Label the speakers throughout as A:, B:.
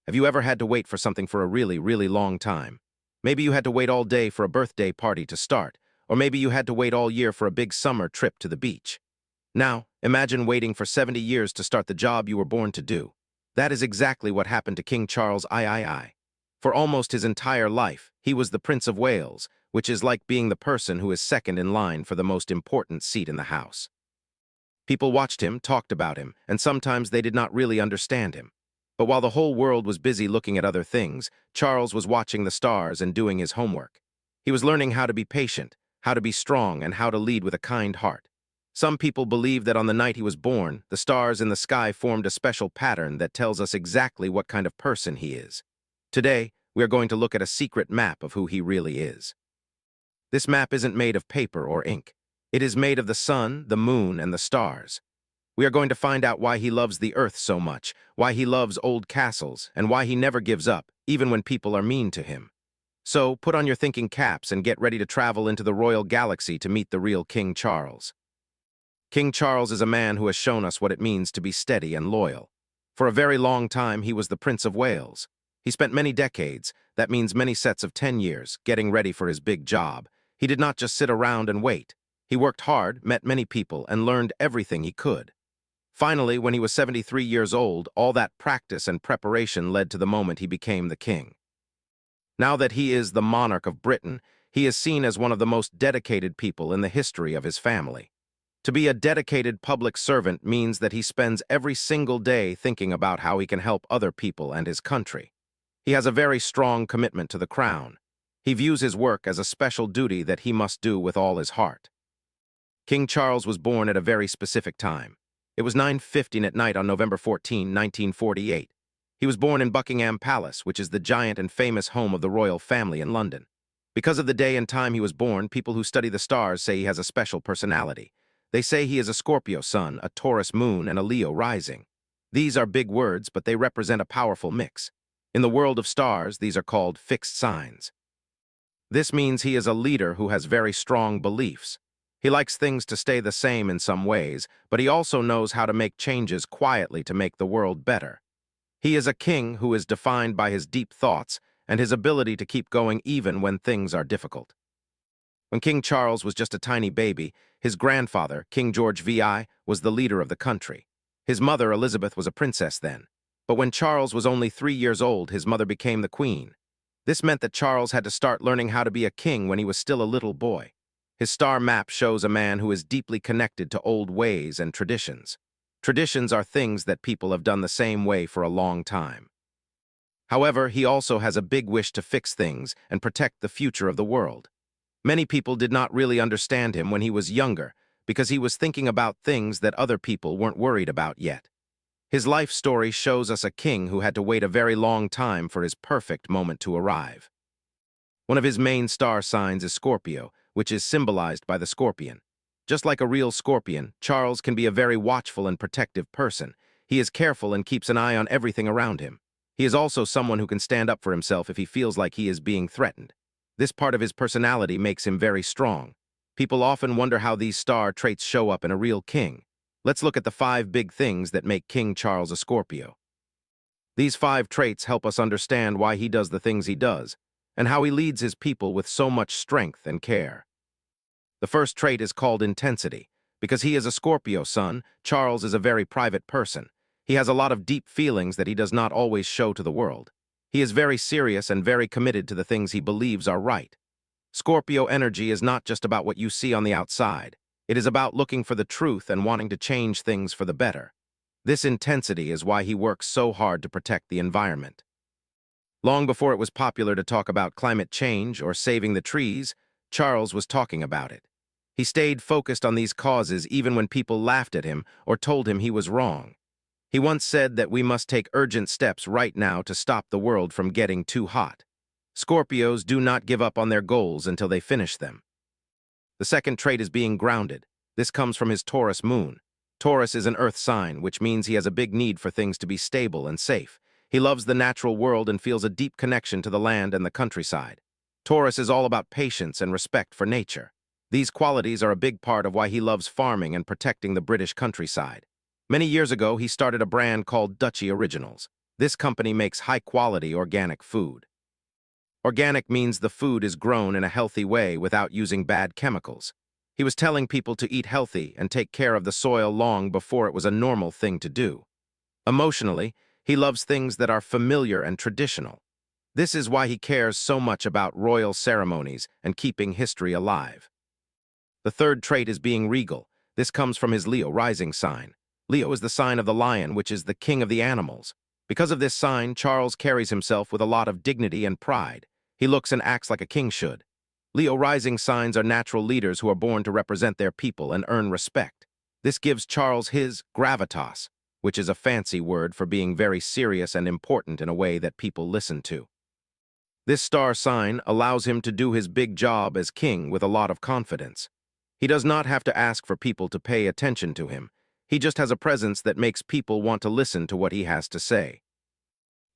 A: Have you ever had to wait for something for a really, really long time? Maybe you had to wait all day for a birthday party to start, or maybe you had to wait all year for a big summer trip to the beach. Now, imagine waiting for 70 years to start the job you were born to do. That is exactly what happened to King Charles III. For almost his entire life, he was the Prince of Wales, which is like being the person who is second in line for the most important seat in the house. People watched him, talked about him, and sometimes they did not really understand him. But while the whole world was busy looking at other things, Charles was watching the stars and doing his homework. He was learning how to be patient, how to be strong, and how to lead with a kind heart. Some people believe that on the night he was born, the stars in the sky formed a special pattern that tells us exactly what kind of person he is. Today, we are going to look at a secret map of who he really is. This map isn't made of paper or ink. It is made of the sun, the moon, and the stars. We are going to find out why he loves the earth so much, why he loves old castles, and why he never gives up, even when people are mean to him. So, put on your thinking caps and get ready to travel into the royal galaxy to meet the real King Charles. King Charles is a man who has shown us what it means to be steady and loyal. For a very long time, he was the Prince of Wales. He spent many decades, that means many sets of 10 years, getting ready for his big job. He did not just sit around and wait. He worked hard, met many people, and learned everything he could. Finally, when he was 73 years old, all that practice and preparation led to the moment he became the king. Now that he is the monarch of Britain, he is seen as one of the most dedicated people in the history of his family. To be a dedicated public servant means that he spends every single day thinking about how he can help other people and his country. He has a very strong commitment to the crown. He views his work as a special duty that he must do with all his heart. King Charles was born at a very specific time. It was 9:15 at night on November 14, 1948. He was born in Buckingham Palace, which is the giant and famous home of the royal family in London. Because of the day and time he was born, people who study the stars say he has a special personality. They say he is a Scorpio Sun, a Taurus Moon, and a Leo rising. These are big words, but they represent a powerful mix. In the world of stars, these are called fixed signs. This means he is a leader who has very strong beliefs. He likes things to stay the same in some ways, but he also knows how to make changes quietly to make the world better. He is a king who is defined by his deep thoughts and his ability to keep going even when things are difficult. When King Charles was just a tiny baby, his grandfather, King George VI, was the leader of the country. His mother, Elizabeth, was a princess then. But when Charles was only 3 years old, his mother became the queen. This meant that Charles had to start learning how to be a king when he was still a little boy. His star map shows a man who is deeply connected to old ways and traditions. Traditions are things that people have done the same way for a long time. However, he also has a big wish to fix things and protect the future of the world. Many people did not really understand him when he was younger because he was thinking about things that other people weren't worried about yet. His life story shows us a king who had to wait a very long time for his perfect moment to arrive. One of his main star signs is Scorpio, which is symbolized by the scorpion. Just like a real scorpion, Charles can be a very watchful and protective person. He is careful and keeps an eye on everything around him. He is also someone who can stand up for himself if he feels like he is being threatened. This part of his personality makes him very strong. People often wonder how these star traits show up in a real king. Let's look at the 5 big things that make King Charles a Scorpio. These 5 traits help us understand why he does the things he does, and how he leads his people with so much strength and care. The first trait is called intensity. Because he is a Scorpio Sun, Charles is a very private person. He has a lot of deep feelings that he does not always show to the world. He is very serious and very committed to the things he believes are right. Scorpio energy is not just about what you see on the outside. It is about looking for the truth and wanting to change things for the better. This intensity is why he works so hard to protect the environment. Long before it was popular to talk about climate change or saving the trees, Charles was talking about it. He stayed focused on these causes even when people laughed at him or told him he was wrong. He once said that we must take urgent steps right now to stop the world from getting too hot. Scorpios do not give up on their goals until they finish them. The second trait is being grounded. This comes from his Taurus Moon. Taurus is an earth sign, which means he has a big need for things to be stable and safe. He loves the natural world and feels a deep connection to the land and the countryside. Taurus is all about patience and respect for nature. These qualities are a big part of why he loves farming and protecting the British countryside. Many years ago, he started a brand called Duchy Originals. This company makes high-quality organic food. Organic means the food is grown in a healthy way without using bad chemicals. He was telling people to eat healthy and take care of the soil long before it was a normal thing to do. Emotionally, he loves things that are familiar and traditional. This is why he cares so much about royal ceremonies and keeping history alive. The third trait is being regal. This comes from his Leo rising sign. Leo is the sign of the lion, which is the king of the animals. Because of this sign, Charles carries himself with a lot of dignity and pride. He looks and acts like a king should. Leo rising signs are natural leaders who are born to represent their people and earn respect. This gives Charles his gravitas, which is a fancy word for being very serious and important in a way that people listen to. This star sign allows him to do his big job as king with a lot of confidence. He does not have to ask for people to pay attention to him. He just has a presence that makes people want to listen to what he has to say.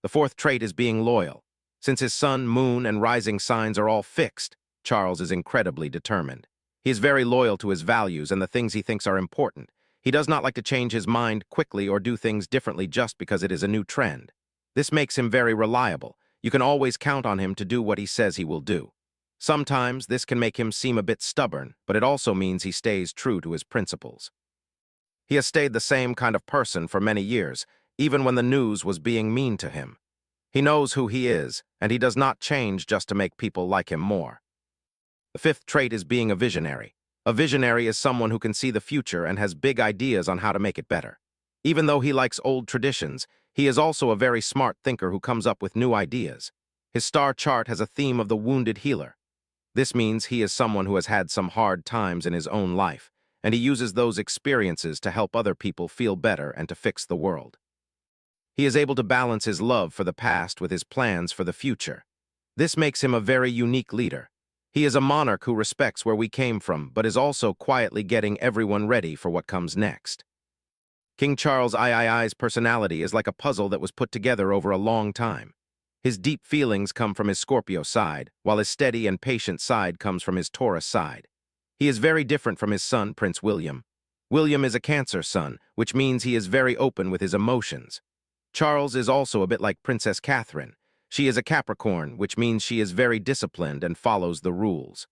A: The fourth trait is being loyal. Since his sun, moon, and rising signs are all fixed, Charles is incredibly determined. He is very loyal to his values and the things he thinks are important. He does not like to change his mind quickly or do things differently just because it is a new trend. This makes him very reliable. You can always count on him to do what he says he will do. Sometimes this can make him seem a bit stubborn, but it also means he stays true to his principles. He has stayed the same kind of person for many years, even when the news was being mean to him. He knows who he is, and he does not change just to make people like him more. The fifth trait is being a visionary. A visionary is someone who can see the future and has big ideas on how to make it better. Even though he likes old traditions, he is also a very smart thinker who comes up with new ideas. His star chart has a theme of the wounded healer. This means he is someone who has had some hard times in his own life, and he uses those experiences to help other people feel better and to fix the world. He is able to balance his love for the past with his plans for the future. This makes him a very unique leader. He is a monarch who respects where we came from, but is also quietly getting everyone ready for what comes next. King Charles III's personality is like a puzzle that was put together over a long time. His deep feelings come from his Scorpio side, while his steady and patient side comes from his Taurus side. He is very different from his son, Prince William. William is a Cancer sun, which means he is very open with his emotions. Charles is also a bit like Princess Catherine. She is a Capricorn, which means she is very disciplined and follows the rules.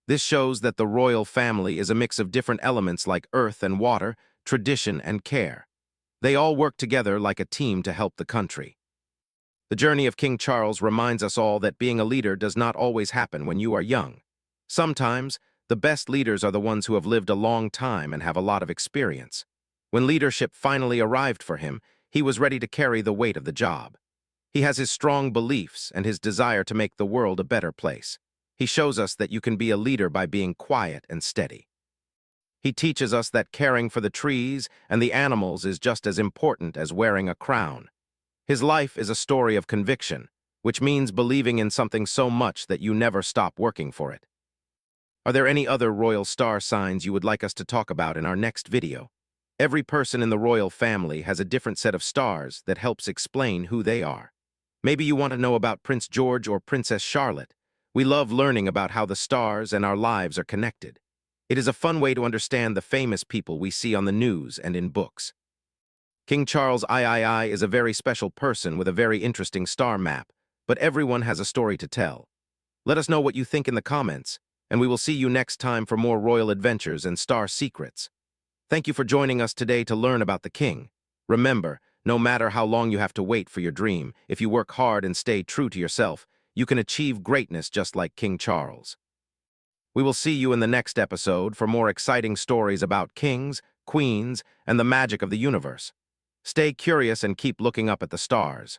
A: This shows that the royal family is a mix of different elements like earth and water, tradition and care. They all work together like a team to help the country. The journey of King Charles reminds us all that being a leader does not always happen when you are young. Sometimes, the best leaders are the ones who have lived a long time and have a lot of experience. When leadership finally arrived for him, he was ready to carry the weight of the job. He has his strong beliefs and his desire to make the world a better place. He shows us that you can be a leader by being quiet and steady. He teaches us that caring for the trees and the animals is just as important as wearing a crown. His life is a story of conviction, which means believing in something so much that you never stop working for it. Are there any other royal star signs you would like us to talk about in our next video? Every person in the royal family has a different set of stars that helps explain who they are. Maybe you want to know about Prince George or Princess Charlotte. We love learning about how the stars and our lives are connected. It is a fun way to understand the famous people we see on the news and in books. King Charles III is a very special person with a very interesting star map, but everyone has a story to tell. Let us know what you think in the comments, and we will see you next time for more royal adventures and star secrets. Thank you for joining us today to learn about the king. Remember, no matter how long you have to wait for your dream, if you work hard and stay true to yourself, you can achieve greatness just like King Charles. We will see you in the next episode for more exciting stories about kings, queens, and the magic of the universe. Stay curious and keep looking up at the stars.